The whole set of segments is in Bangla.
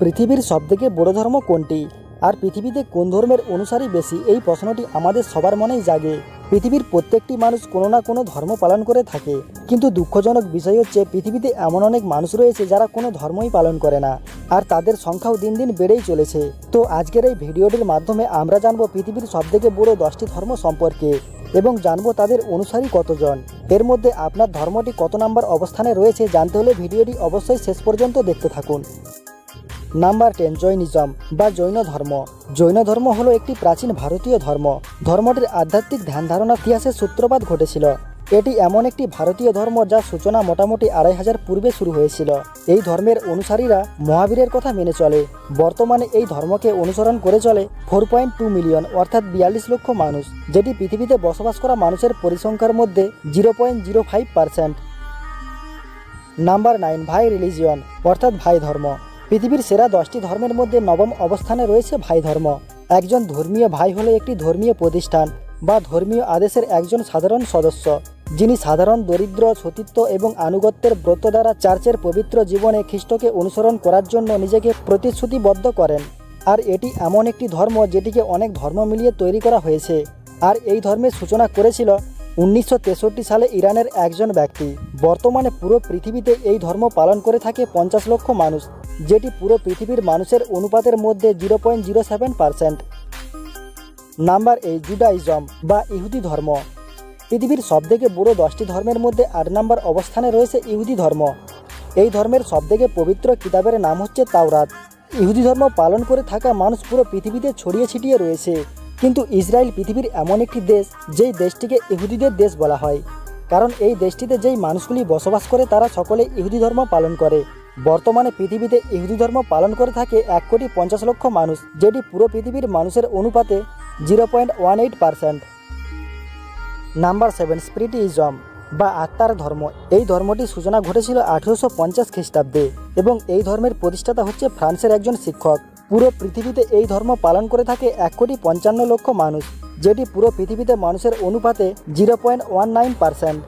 পৃথিবীর সবথেকে বড় ধর্ম কোনটি আর পৃথিবীতে কোন ধর্মের অনুসারী বেশি, এই প্রশ্নটি আমাদের সবার মনেই জাগে। পৃথিবীর প্রত্যেকটি মানুষ কোনো না কোনো ধর্ম পালন করে থাকে, কিন্তু দুঃখজনক বিষয় হচ্ছে পৃথিবীতে এমন অনেক মানুষ রয়েছে যারা কোনো ধর্মই পালন করে না, আর তাদের সংখ্যাও দিন দিন বেড়েই চলেছে। তো আজকের এই ভিডিওটির মাধ্যমে আমরা জানবো পৃথিবীর সবথেকে বড় 10টি ধর্ম সম্পর্কে এবং জানবো তাদের অনুসারী কতজন। এর মধ্যে আপনার ধর্মটি কত নম্বর অবস্থানে রয়েছে জানতে হলে ভিডিওটি অবশ্যই শেষ পর্যন্ত দেখতে থাকুন। নাম্বার 10, জৈনিজম বা জৈন ধর্ম। জৈন ধর্ম হলো একটি প্রাচীন ভারতীয় ধর্ম। ধর্মটির আধ্যাত্মিক ধ্যান ধারণা ইতিহাসের সূত্রপাত ঘটেছিল। এটি এমন একটি ভারতীয় ধর্ম যার সূচনা মোটামুটি 2500 পূর্বে শুরু হয়েছিল। এই ধর্মের অনুসারীরা মহাবীরের কথা মেনে চলে। বর্তমানে এই ধর্মকে অনুসরণ করে চলে 4.2 মিলিয়ন অর্থাৎ 42 লক্ষ মানুষ, যেটি পৃথিবীতে বসবাস করা মানুষের পরিসংখ্যার মধ্যে 0.05%। নাম্বার 9, ভাই রিলিজিয়ন অর্থাৎ ভাই ধর্ম। পৃথিবীর সেরা 10টি ধর্মের মধ্যে 9ম অবস্থানে রয়েছে ভাই ধর্ম। একজন ধর্মীয় ভাই হলো একটি ধর্মীয় প্রতিষ্ঠান বা ধর্মীয় আদেশের একজন সাধারণ সদস্য, যিনি সাধারণ দরিদ্র, সতীত্ব এবং আনুগত্যের ব্রত দ্বারা চার্চের পবিত্র জীবনে খ্রিস্টকে অনুসরণ করার জন্য নিজেকে প্রতিশ্রুতিবদ্ধ করেন। আর এটি এমন একটি ধর্ম যেটিকে অনেক ধর্ম মিলিয়ে তৈরি করা হয়েছে। আর এই ধর্মের সূচনা করেছিল 1963 সালে ইরানের একজন ব্যক্তি। বর্তমানে পুরো পৃথিবীতে এই ধর্ম পালন করে থাকে 50 লক্ষ মানুষ, যেটি পুরো পৃথিবীর মানুষের অনুপাতের মধ্যে 0.07%। নাম্বার 8, জুডাইজম বা ইহুদি ধর্ম। পৃথিবীর সবথেকে বড় 10টি ধর্মের মধ্যে 8 নম্বর অবস্থানে রয়েছে ইহুদি ধর্ম। এই ধর্মের সবথেকে পবিত্র কিতাবের নাম হচ্ছে তাওরাত। ইহুদি ধর্ম পালন করে থাকা মানুষ পুরো পৃথিবীতে ছড়িয়ে ছিটিয়ে রয়েছে, কিন্তু ইসরায়েল পৃথিবীর এমন একটি দেশ যেই দেশটিকে ইহুদিদের দেশ বলা হয়, কারণ এই দেশটিতে যেই মানুষগুলি বসবাস করে তারা সকলে ইহুদি ধর্ম পালন করে। বর্তমানে পৃথিবীতে ইহুদি ধর্ম পালন করে থাকে 1,50,00,000 মানুষ, যেটি পুরো পৃথিবীর মানুষের অনুপাতে 0.18%। নাম্বার 7, স্পিরিটিজম বা আত্মার ধর্ম। এই ধর্মটির সূচনা ঘটেছিল 1850 খ্রিস্টাব্দে এবং এই ধর্মের প্রতিষ্ঠাতা হচ্ছে ফ্রান্সের একজন শিক্ষক। পুরো পৃথিবীতে এই ধর্ম পালন করে থাকে 1,55,00,000 মানুষ, যেটি পুরো পৃথিবীতে মানুষের অনুপাতে 0.19%।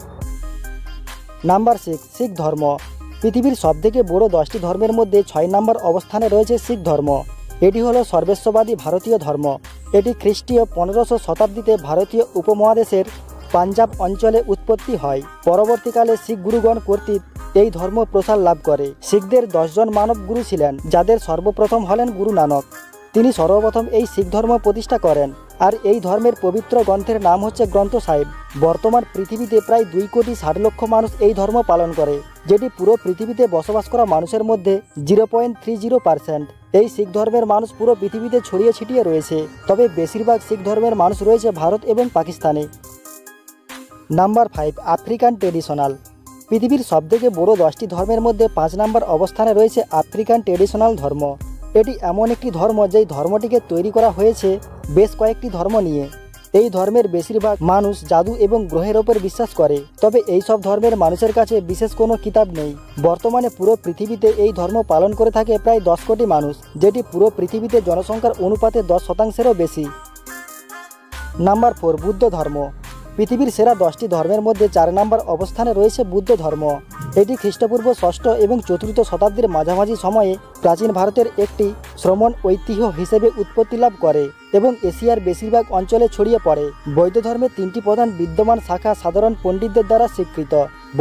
নাম্বার 6, শিখ ধর্ম। পৃথিবীর সবথেকে বড় 10টি ধর্মের মধ্যে 6 নম্বর অবস্থানে রয়েছে শিখ ধর্ম। এটি হলো সর্বেশ্ববাদী ভারতীয় ধর্ম। এটি খ্রিস্টীয় 1500 শতাব্দীতে ভারতীয় উপমহাদেশের পাঞ্জাব অঞ্চলে উৎপত্তি হয়। পরবর্তীকালে শিখ গুরুগণ কর্তৃক এই ধর্ম প্রসার লাভ করে। শিখদের 10 জন মানব গুরু ছিলেন, যাদের সর্বপ্রথম হলেন গুরু নানক। তিনি সর্বপ্রথম এই শিখ ধর্ম প্রতিষ্ঠা করেন, আর এই ধর্মের পবিত্র গ্রন্থের নাম হচ্ছে গ্রন্থ সাহিব। বর্তমান পৃথিবীতে প্রায় 2,60,00,000 মানুষ এই ধর্ম পালন করে, যেটি পুরো পৃথিবীতে বসবাস করা মানুষের মধ্যে 0.30%। এই শিখ ধর্মের মানুষ পুরো পৃথিবীতে ছড়িয়ে ছিটিয়ে রয়েছে, তবে বেশিরভাগ শিখ ধর্মের মানুষ রয়েছে ভারত এবং পাকিস্তানে। Number 5, African traditional. পৃথিবীর সবথেকে বড় 10টি ধর্মের মধ্যে 5 নম্বর অবস্থানে রয়েছে আফ্রিকান ট্রেডিশনাল ধর্ম। এটি এমন একটি ধর্ম যেই ধর্মটিকে তৈরি করা হয়েছে বেশ কয়েকটি ধর্ম নিয়ে। এই ধর্মের বেশিরভাগ মানুষ জাদু এবং গ্রহের ওপর বিশ্বাস করে, তবে এই সব ধর্মের মানুষের কাছে বিশেষ কোনো কিতাব নেই। বর্তমানে পুরো পৃথিবীতে এই ধর্ম পালন করে থাকে প্রায় 10 কোটি মানুষ, যেটি পুরো পৃথিবীতে জনসংখ্যার অনুপাতে 10%-এরও বেশি। নাম্বার 4, বুদ্ধ ধর্ম। পৃথিবীর সেরা 10টি ধর্মের মধ্যে 4 নম্বর অবস্থানে রয়েছে বুদ্ধ ধর্ম। এটি খ্রিস্টপূর্ব 6ষ্ঠ এবং 4র্থ শতাব্দীর মাঝামাঝি সময়ে প্রাচীন ভারতের একটি শ্রমণ ঐতিহ্য হিসেবে উৎপত্তি লাভ করে এবং এশিয়ার বেশিরভাগ অঞ্চলে ছড়িয়ে পড়ে। বৌদ্ধ ধর্মের 3টি প্রধান বিদ্যমান শাখা সাধারণ পণ্ডিতদের দ্বারা স্বীকৃত।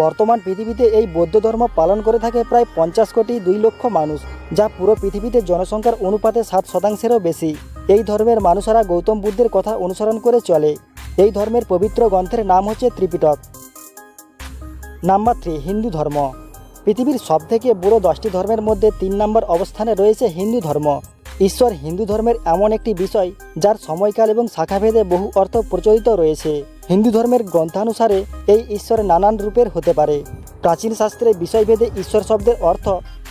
বর্তমান পৃথিবীতে এই বৌদ্ধ ধর্ম পালন করে থাকে প্রায় 50,02,00,000 মানুষ, যা পুরো পৃথিবীতে জনসংখ্যার অনুপাতে 7%-এরও বেশি। এই ধর্মের মানুষেরা গৌতম বুদ্ধের কথা অনুসরণ করে চলে। এই ধর্মের পবিত্র গ্রন্থের নাম হচ্ছে ত্রিপিটক। নাম্বার 3, হিন্দু ধর্ম। পৃথিবীর সবথেকে বড় 10টি ধর্মের মধ্যে 3 নম্বর অবস্থানে রয়েছে হিন্দু ধর্ম। ঈশ্বর হিন্দু ধর্মের এমন একটি বিষয় যার সময়কাল এবং শাখাভেদে বহু অর্থ প্রচলিত রয়েছে। হিন্দু ধর্মের গ্রন্থানুসারে এই ঈশ্বর নানান রূপের হতে পারে। প্রাচীন শাস্ত্রে বিষয়ভেদে ঈশ্বর শব্দের অর্থ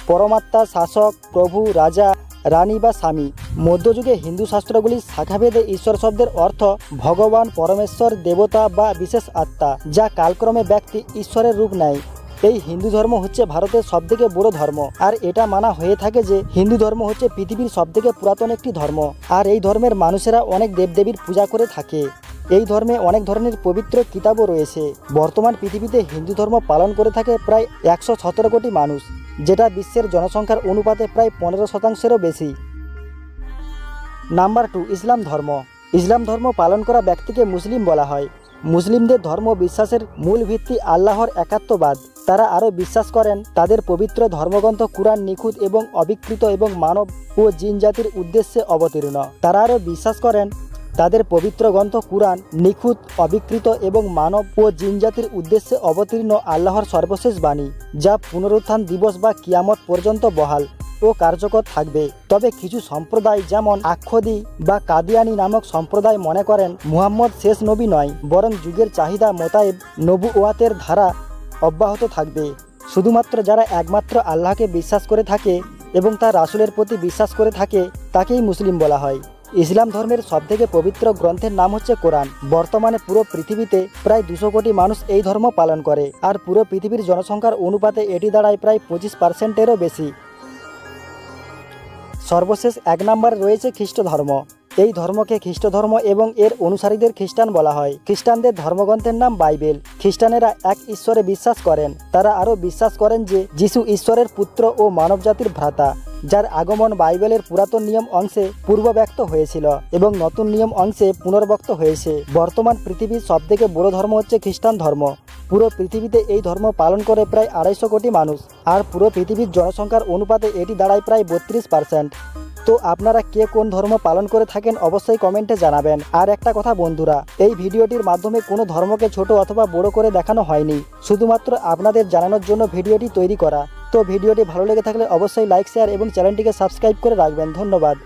পরমাত্মা, শাসক, প্রভু, রাজা, রানী বা স্বামী। মধ্যযুগে হিন্দু শাস্ত্রগুলির শাখাভেদে ঈশ্বর শব্দের অর্থ ভগবান, পরমেশ্বর, দেবতা বা বিশেষ আত্মা, যা কালক্রমে ব্যক্তি ঈশ্বরের রূপ নেয়। এই হিন্দু ধর্ম হচ্ছে ভারতের সবথেকে বড় ধর্ম, আর এটা মানা হয়ে থাকে যে হিন্দু ধর্ম হচ্ছে পৃথিবীর সবথেকে পুরাতন একটি ধর্ম, আর এই ধর্মের মানুষেরা অনেক দেবদেবীর পূজা করে থাকে। এই ধর্মে অনেক ধরনের পবিত্র কিতাবও রয়েছে। বর্তমান পৃথিবীতে হিন্দু ধর্ম পালন করে থাকে প্রায় 117 কোটি মানুষ। যেটা বিশ্বের জনসংখ্যার অনুপাতে প্রায় 15%-এরও বেশি। নাম্বার 2, ইসলাম ধর্ম। ইসলাম ধর্ম পালন করা ব্যক্তিকে মুসলিম বলা হয়। মুসলিমদের ধর্ম বিশ্বাসের মূল ভিত্তি আল্লাহর একাত্মবাদ। তারা আরও বিশ্বাস করেন তাদের পবিত্র ধর্মগ্রন্থ কুরআন নিখুঁত এবং অবিকৃত এবং মানব ও জিন জাতির উদ্দেশ্যে অবতীর্ণ। তারা আরও বিশ্বাস করেন তাদের পবিত্র গ্রন্থ কুরআন নিখুঁত, অবিকৃত এবং মানব ও জিন জাতির উদ্দেশ্যে অবতীর্ণ আল্লাহর সর্বশেষ বাণী, যা পুনরুত্থান দিবস বা কিয়ামত পর্যন্ত বহাল ও কার্যকর থাকবে। তবে কিছু সম্প্রদায় যেমন আখ্যদি বা কাদিয়ানি নামক সম্প্রদায় মনে করেন মুহাম্মদ শেষ নবী নয়, বরং যুগের চাহিদা মোতাবেক নবুওয়াতের ধারা অব্যাহত থাকবে। শুধুমাত্র যারা একমাত্র আল্লাহকে বিশ্বাস করে থাকে এবং তার রাসূলের প্রতি বিশ্বাস করে থাকে তাকেই মুসলিম বলা হয়। ইসলাম ধর্মের সবথেকে পবিত্র গ্রন্থের নাম হচ্ছে কোরআন। বর্তমানে পুরো পৃথিবীতে প্রায় 200 কোটি মানুষ এই ধর্ম পালন করে, আর পুরো পৃথিবীর জনসংখ্যার অনুপাতে এটি দাঁড়ায় প্রায় 25%-এরও বেশি। সর্বশেষ 1 নম্বরে রয়েছে খ্রিস্ট ধর্ম। এই ধর্মকে খ্রিস্ট ধর্ম এবং এর অনুসারীদের খ্রিস্টান বলা হয়। খ্রিস্টানদের ধর্মগ্রন্থের নাম বাইবেল। খ্রিস্টানেরা এক ঈশ্বরে বিশ্বাস করেন। তারা আরও বিশ্বাস করেন যে যিশু ঈশ্বরের পুত্র ও মানবজাতির ভ্রাতা, যার আগমন বাইবেলের পুরাতন নিয়ম অংশে পূর্বব্যক্ত হয়েছিল এবং নতুন নিয়ম অংশে পুনর্ব্যক্ত হয়েছে। বর্তমান পৃথিবীর সবথেকে বড় ধর্ম হচ্ছে খ্রিস্টান ধর্ম। পুরো পৃথিবীতে এই ধর্ম পালন করে প্রায় 250 কোটি মানুষ, আর পুরো পৃথিবীর জনসংখ্যার অনুপাতে এটি দাঁড়ায় প্রায় 32%। তো আপনারা কে কোন ধর্ম পালন করে থাকেন অবশ্যই কমেন্টে জানাবেন। আর একটা কথা বন্ধুরা, এই ভিডিওটির মাধ্যমে কোনো ধর্মকে ছোট অথবা বড় করে দেখানো হয়নি, শুধুমাত্র আপনাদের জানানোর জন্য ভিডিওটি তৈরি করা। তো ভিডিওটি ভালো লেগে থাকলে অবশ্যই লাইক, শেয়ার এবং চ্যানেলটিকে সাবস্ক্রাইব করে রাখবেন। ধন্যবাদ।